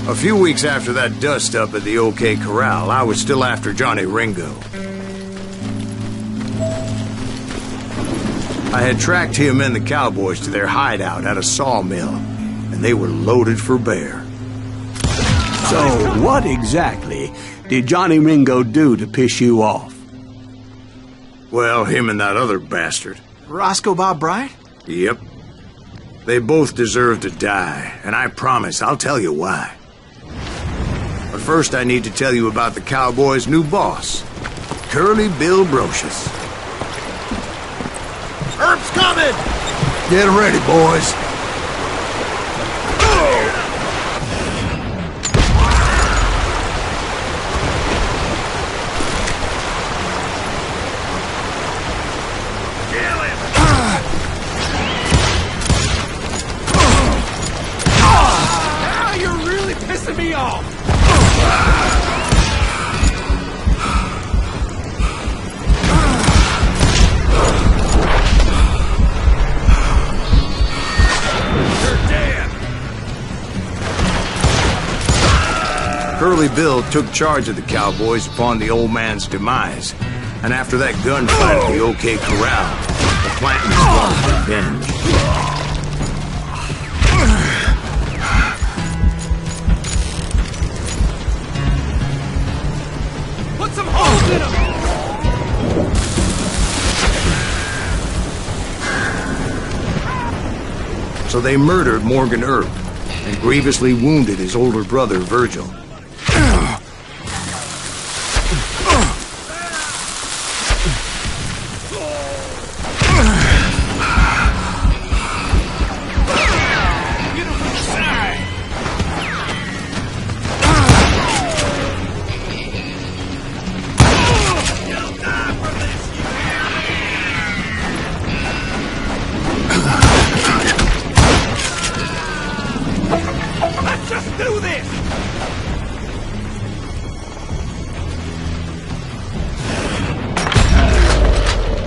A few weeks after that dust-up at the OK Corral, I was still after Johnny Ringo. I had tracked him and the cowboys to their hideout at a sawmill, and they were loaded for bear. So, what exactly did Johnny Ringo do to piss you off? Well, him and that other bastard. Roscoe Bob Bright? Yep. They both deserve to die, and I promise I'll tell you why. But first I need to tell you about the cowboys' new boss, Curly Bill Brocious. Herb's coming! Get ready, boys. Me off! You're dead! Curly Bill took charge of the cowboys upon the old man's demise, and after that gunfight at the OK Corral, the Clantons wanted revenge. Some holes in him! So they murdered Morgan Earp and grievously wounded his older brother, Virgil.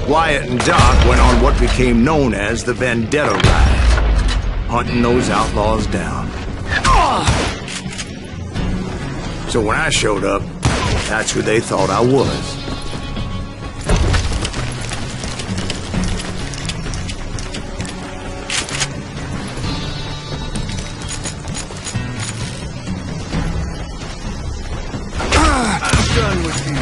Wyatt and Doc went on what became known as the Vendetta Ride, hunting those outlaws down. So when I showed up, that's who they thought I was. I'm done with you.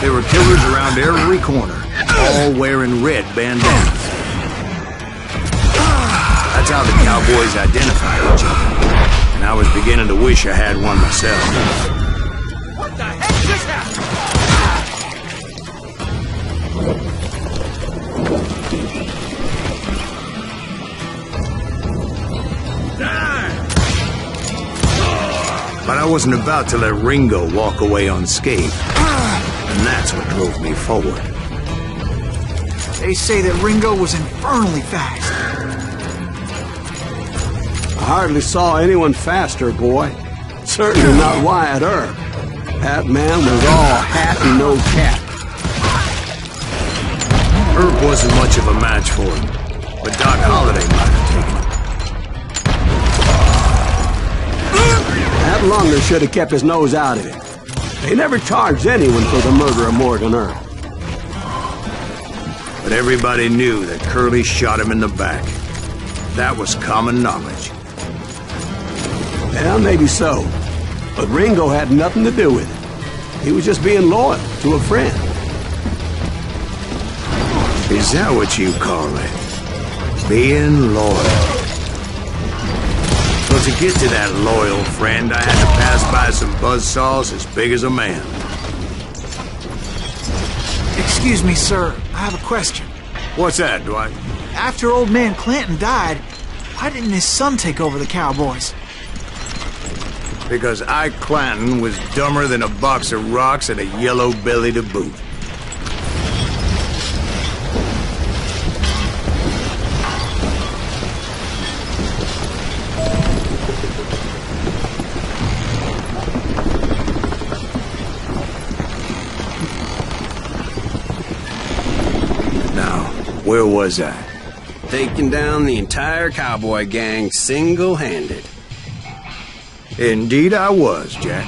There were killers around every corner, all wearing red bandanas. That's how the cowboys identified each other, and I was beginning to wish I had one myself. What the heck just happened? But I wasn't about to let Ringo walk away unscathed. And that's what drove me forward. They say that Ringo was infernally fast. I hardly saw anyone faster, boy. Certainly not Wyatt Earp. That man was all hat and no cap. Earp wasn't much of a match for him, but Doc Holliday might have taken him. That Lunger should have kept his nose out of it. They never charged anyone for the murder of Morgan Earp. But everybody knew that Curly shot him in the back. That was common knowledge. Yeah, maybe so. But Ringo had nothing to do with it. He was just being loyal to a friend. Is that what you call it? Being loyal? Well, to get to that loyal friend, I had to pass by some buzzsaws as big as a man. Excuse me, sir. I have a question. What's that, Dwight? After old man Clanton died, why didn't his son take over the cowboys? Because Ike Clanton was dumber than a box of rocks and a yellow belly to boot. Now, where was I? Taking down the entire cowboy gang single-handed. Indeed I was, Jack.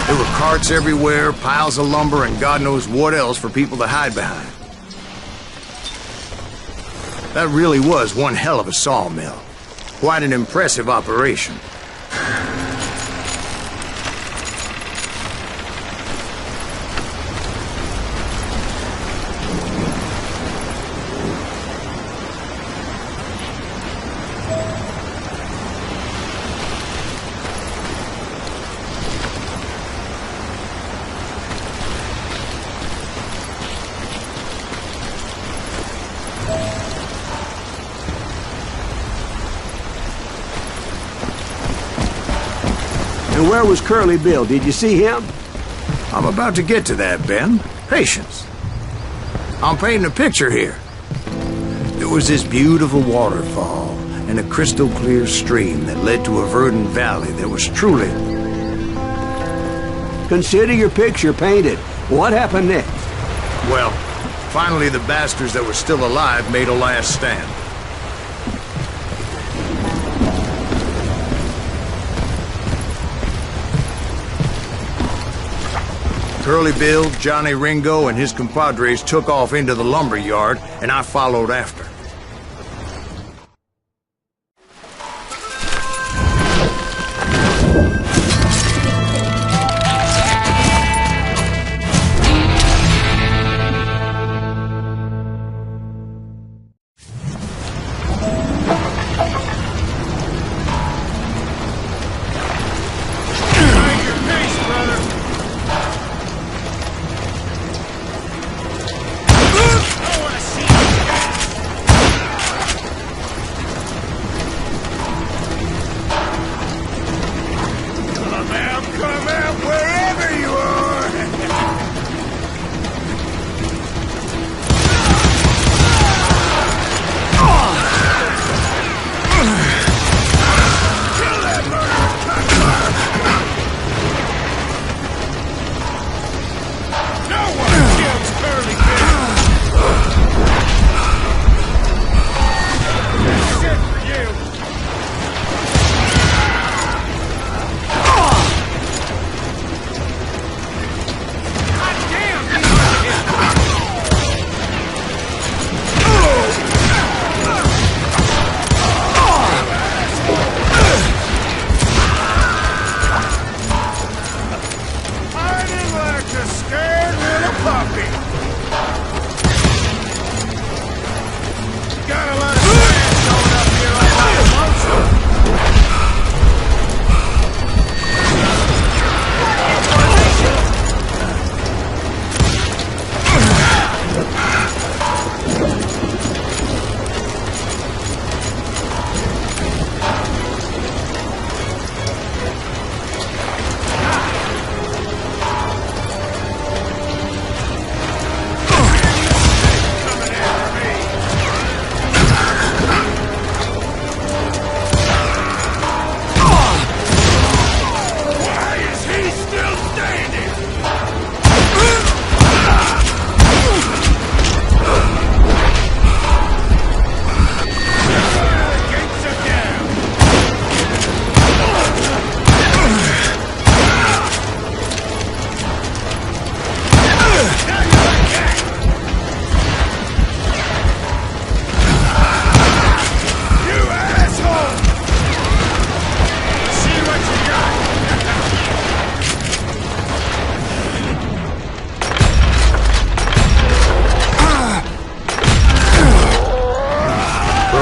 There were carts everywhere, piles of lumber, and God knows what else for people to hide behind. That really was one hell of a sawmill. Quite an impressive operation. And where was Curly Bill? Did you see him? I'm about to get to that, Ben. Patience. I'm painting a picture here. There was this beautiful waterfall and a crystal clear stream that led to a verdant valley that was truly... Consider your picture painted. What happened next? Well, finally the bastards that were still alive made a last stand. Curly Bill, Johnny Ringo, and his compadres took off into the lumber yard, and I followed after.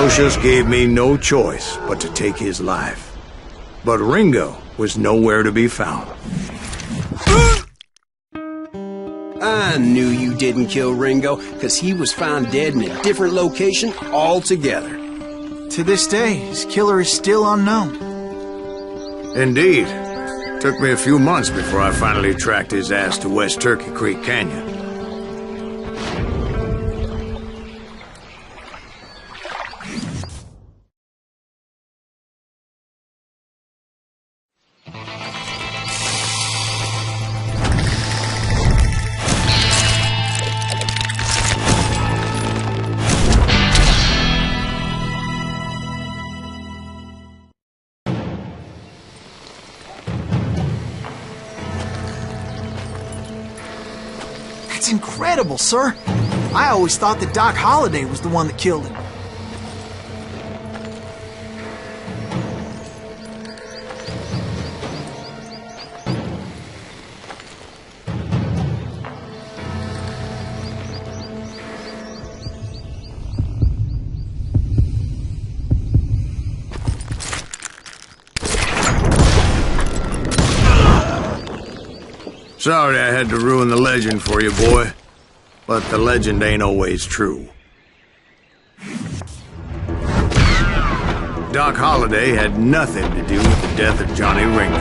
Lucius gave me no choice but to take his life. But Ringo was nowhere to be found. I knew you didn't kill Ringo, because he was found dead in a different location altogether. To this day, his killer is still unknown. Indeed. Took me a few months before I finally tracked his ass to West Turkey Creek Canyon. That's incredible, sir. I always thought that Doc Holliday was the one that killed him. Sorry I had to ruin the legend for you, boy. But the legend ain't always true. Doc Holliday had nothing to do with the death of Johnny Ringo.